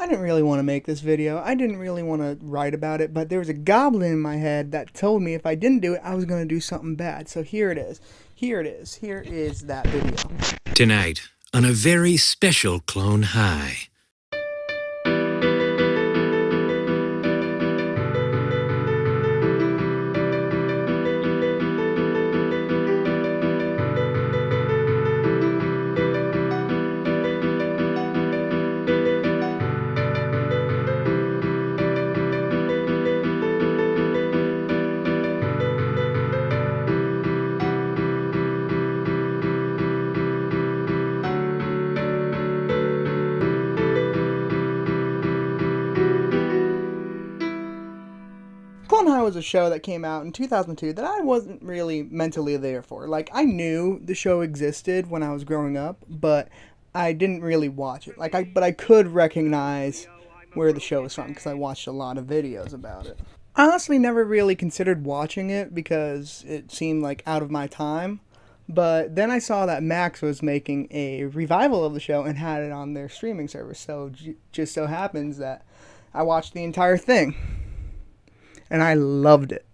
I didn't really want to make this video. I didn't really want to write about it, but there was a goblin in my head that told me if I didn't do it, I was going to do something bad. So here it is. Here it is. Here is that video. Tonight, on a very special Clone High. Clone High was a show that came out in 2002 that I wasn't really mentally there for. Like, I knew the show existed when I was growing up, but I didn't really watch it. But I could recognize where the show was from because I watched a lot of videos about it. I honestly never really considered watching it because it seemed like out of my time. But then I saw that Max was making a revival of the show and had it on their streaming service. So just so happens that I watched the entire thing. And I loved it.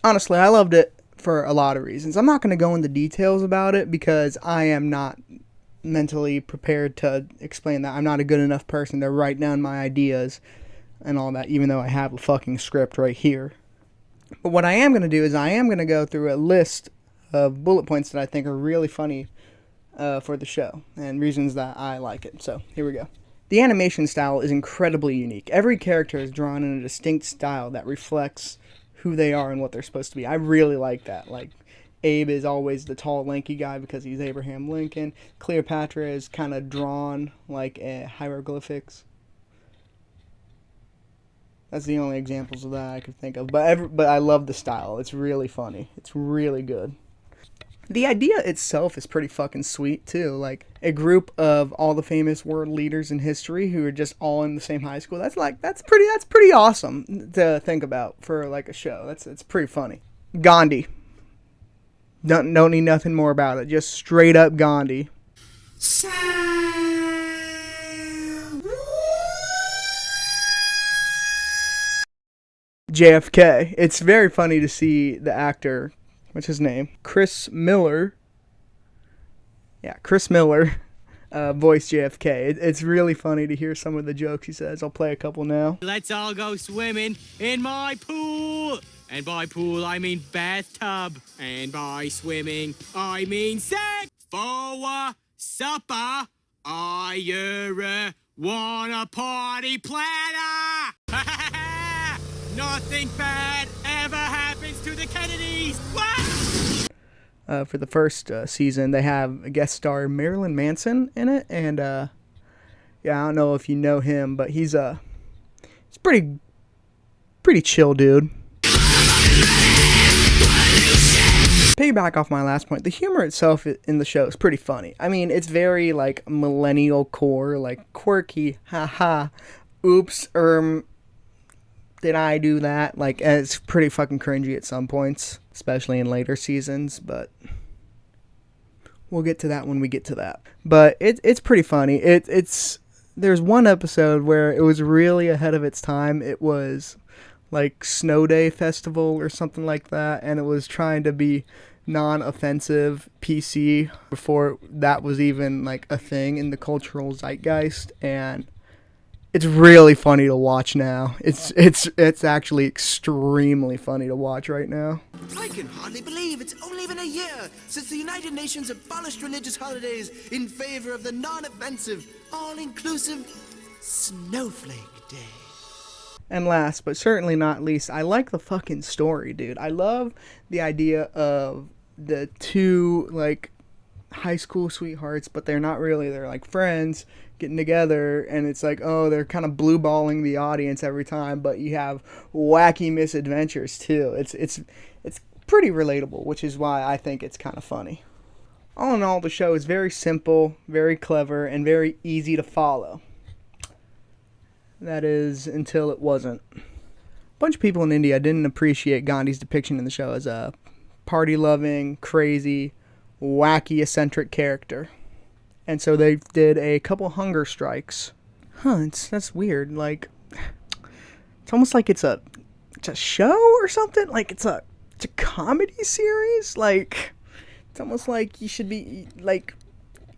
Honestly, I loved it for a lot of reasons. I'm not going to go into details about it because I am not mentally prepared to explain that. I'm not a good enough person to write down my ideas and all that, even though I have a fucking script right here. But what I am going to do is I am going to go through a list of bullet points that I think are really funny for the show and reasons that I like it. So here we go. The animation style is incredibly unique. Every character is drawn in a distinct style that reflects who they are and what they're supposed to be. I really like that. Like, Abe is always the tall, lanky guy because he's Abraham Lincoln. Cleopatra is kind of drawn like hieroglyphics. That's the only examples of that I could think of. But I love the style. It's really funny. It's really good. The idea itself is pretty fucking sweet, too. Like, a group of all the famous world leaders in history who are just all in the same high school. That's pretty awesome to think about for, like, a show. It's pretty funny. Gandhi. Don't need nothing more about it. Just straight up Gandhi. JFK. It's very funny to see the actor... What's his name? Chris Miller. Yeah, Chris Miller voiced JFK. It's really funny to hear some of the jokes he says. I'll play a couple now. Let's all go swimming in my pool. And by pool, I mean bathtub. And by swimming, I mean sex. For supper, I want a party platter. Nothing bad ever happens to the Kennedys. What? For the first season, they have a guest star Marilyn Manson in it, and yeah, I don't know if you know him, but he's pretty chill dude. Piggyback off my last point, the humor itself in the show is pretty funny. I mean, it's very like millennial core, like quirky, haha, oops, did I do that? Like, it's pretty fucking cringy at some points, especially in later seasons, but we'll get to that when we get to that. But it's pretty funny. There's one episode where it was really ahead of its time. It was like Snow Day Festival or something like that, and it was trying to be non-offensive PC before that was even like a thing in the cultural zeitgeist, and it's really funny to watch now. It's actually extremely funny to watch right now. I can hardly believe it's only been a year since the United Nations abolished religious holidays in favor of the non-offensive, all-inclusive Snowflake Day. And last, but certainly not least, I like the fucking story, dude. I love the idea of the two, like, high school sweethearts, but they're not really. They're, like, friends getting together, and it's like, oh, they're kind of blue-balling the audience every time, but you have wacky misadventures, too. It's pretty relatable, which is why I think it's kind of funny. All in all, the show is very simple, very clever, and very easy to follow. That is, until it wasn't. A bunch of people in India didn't appreciate Gandhi's depiction in the show as a party-loving, crazy, wacky, eccentric character. And so they did a couple hunger strikes That's weird. Like, it's almost like it's a show or something. Like it's a comedy series. Like, it's almost like he should be like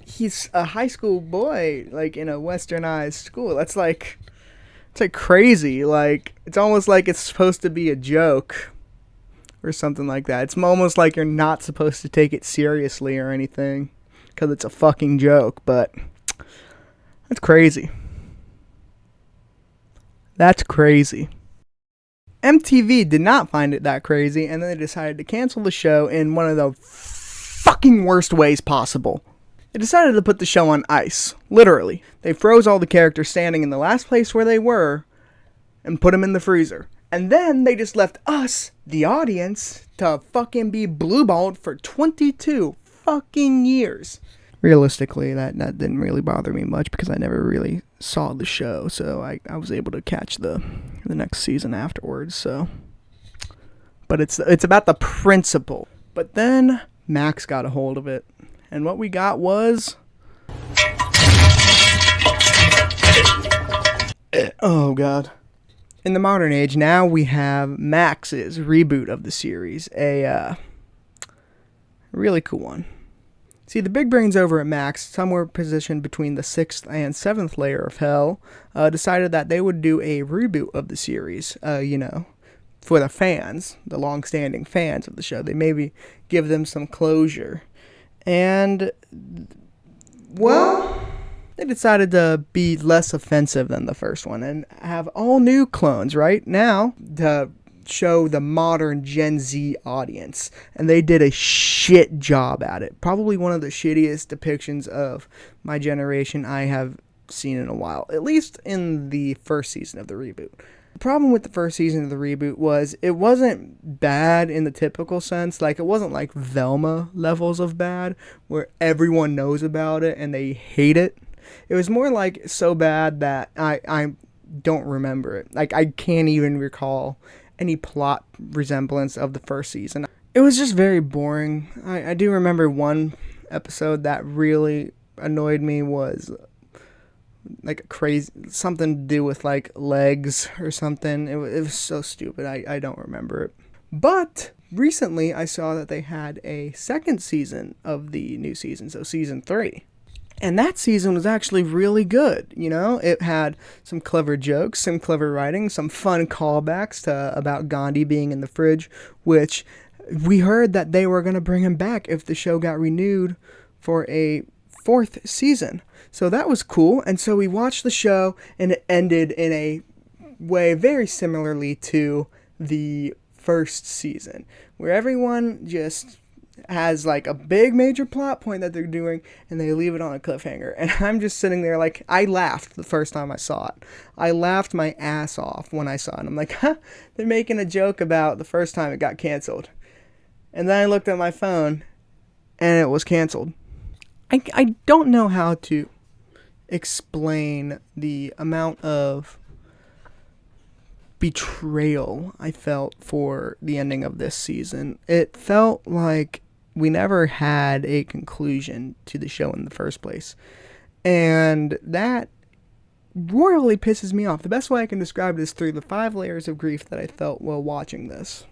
he's a high school boy, like in a westernized school. That's like it's like crazy. Like it's almost like it's supposed to be a joke or something like that. It's almost like you're not supposed to take it seriously or anything because it's a fucking joke. But that's crazy. That's crazy. MTV did not find it that crazy, and then they decided to cancel the show in one of the fucking worst ways possible. They decided to put the show on ice. Literally. They froze all the characters standing in the last place where they were and put them in the freezer. And then they just left us, the audience, to fucking be blueballed for 22 fucking years. Realistically, that didn't really bother me much because I never really saw the show, so I was able to catch the next season afterwards, so. But it's about the principle. But then Max got a hold of it, and what we got was... oh, God. In the modern age, now we have Max's reboot of the series, a really cool one. See, the big brains over at Max, somewhere positioned between the 6th and 7th layer of hell, decided that they would do a reboot of the series, for the fans, the long-standing fans of the show. They maybe give them some closure. And, well, they decided to be less offensive than the first one and have all new clones, right? Now, to show the modern Gen Z audience, and they did a shit job at it. Probably one of the shittiest depictions of my generation I have seen in a while, at least in the first season of the reboot. The problem with the first season of the reboot was it wasn't bad in the typical sense. Like, it wasn't like Velma levels of bad where everyone knows about it and they hate it. It was more like so bad that I don't remember it. Like, I can't even recall any plot resemblance of the first season. It was just very boring. I do remember one episode that really annoyed me was like crazy, something to do with like legs or something. It was so stupid. I don't remember it. But recently I saw that they had a second season of the new season, so season 3. And that season was actually really good, It had some clever jokes, some clever writing, some fun callbacks to about Gandhi being in the fridge, which we heard that they were going to bring him back if the show got renewed for a 4th season. So that was cool, and so we watched the show, and it ended in a way very similarly to the first season, where everyone just has like a big major plot point that they're doing and they leave it on a cliffhanger, and I'm just sitting there like, I laughed the first time I saw it. I laughed my ass off when I saw it. I'm like, they're making a joke about the first time it got canceled, and then I looked at my phone and it was canceled. I don't know how to explain the amount of betrayal I felt for the ending of this season. It felt like we never had a conclusion to the show in the first place. And that royally pisses me off. The best way I can describe it is through the 5 layers of grief that I felt while watching this.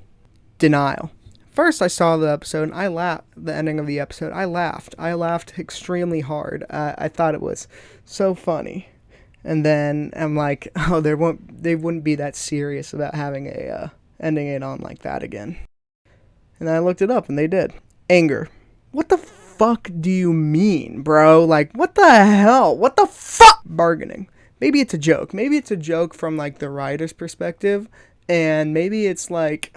Denial. First, I saw the episode and I laughed. The ending of the episode, I laughed. I laughed extremely hard. I thought it was so funny. And then I'm like, oh, they wouldn't be that serious about having a ending it on like that again. And then I looked it up and they did. Anger. What the fuck do you mean, bro? Like, what the hell? What the fuck? Bargaining. Maybe it's a joke. Maybe it's a joke from like the writer's perspective, and maybe it's like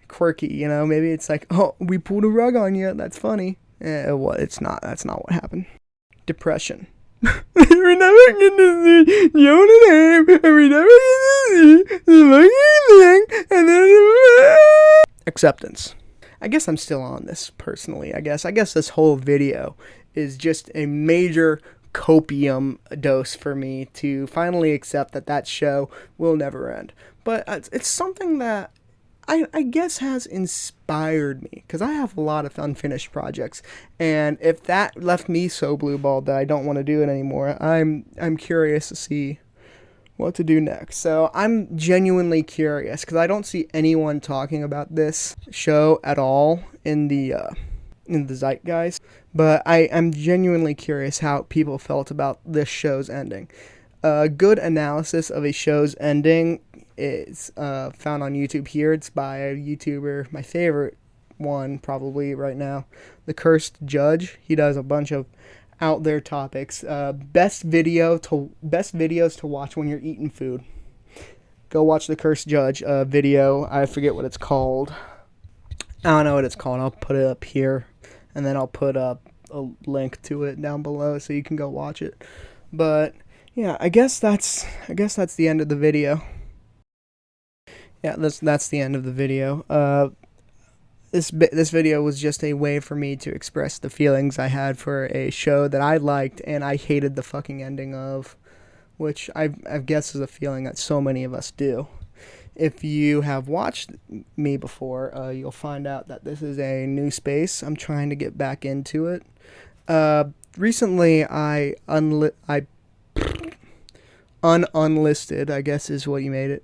quirky, Maybe it's like, oh, we pulled a rug on you. That's funny. Well, it's not. That's not what happened. Depression. We're never going to see Jonah name, and we never going to see the fucking thing, and then acceptance. I guess I'm still on this personally. I guess this whole video is just a major copium dose for me to finally accept that show will never end. But it's something that I guess has inspired me, because I have a lot of unfinished projects, and if that left me so blue-balled that I don't want to do it anymore, I'm curious to see what to do next. So I'm genuinely curious, because I don't see anyone talking about this show at all in the zeitgeist, but I'm genuinely curious how people felt about this show's ending. A good analysis of a show's ending is found on YouTube here. It's by a YouTuber, my favorite one probably right now, The Cursed Judge. He does a bunch of out there topics. Best videos to watch when you're eating food. Go watch The Cursed Judge video. I forget what it's called. I don't know what it's called. I'll put it up here, and then I'll put up a link to it down below so you can go watch it. But yeah, I guess that's the end of the video. Yeah, that's the end of the video. This video was just a way for me to express the feelings I had for a show that I liked and I hated the fucking ending of, which I guess is a feeling that so many of us do. If you have watched me before, you'll find out that this is a new space. I'm trying to get back into it. Recently, I unlisted, I guess is what you made it,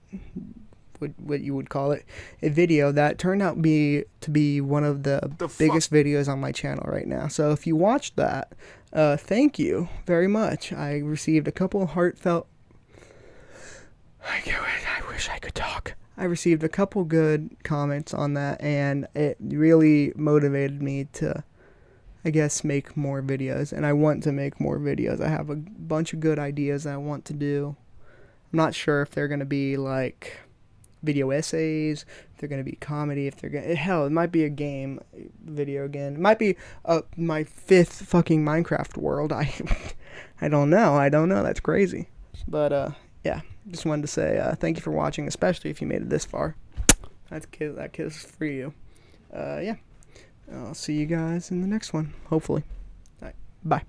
what you would call it, a video that turned out to be one of the biggest videos on my channel right now. So if you watched that, thank you very much. I received a couple heartfelt... I wish I could talk. I received a couple good comments on that, and it really motivated me to, I guess, make more videos. And I want to make more videos. I have a bunch of good ideas that I want to do. I'm not sure if they're going to be like video essays, if they're going to be comedy, if they're going to... Hell, it might be a game video again. It might be my 5th fucking Minecraft world. I don't know. That's crazy. But, yeah. Just wanted to say thank you for watching, especially if you made it this far. That kiss is for you. Yeah. I'll see you guys in the next one, hopefully. All right. Bye.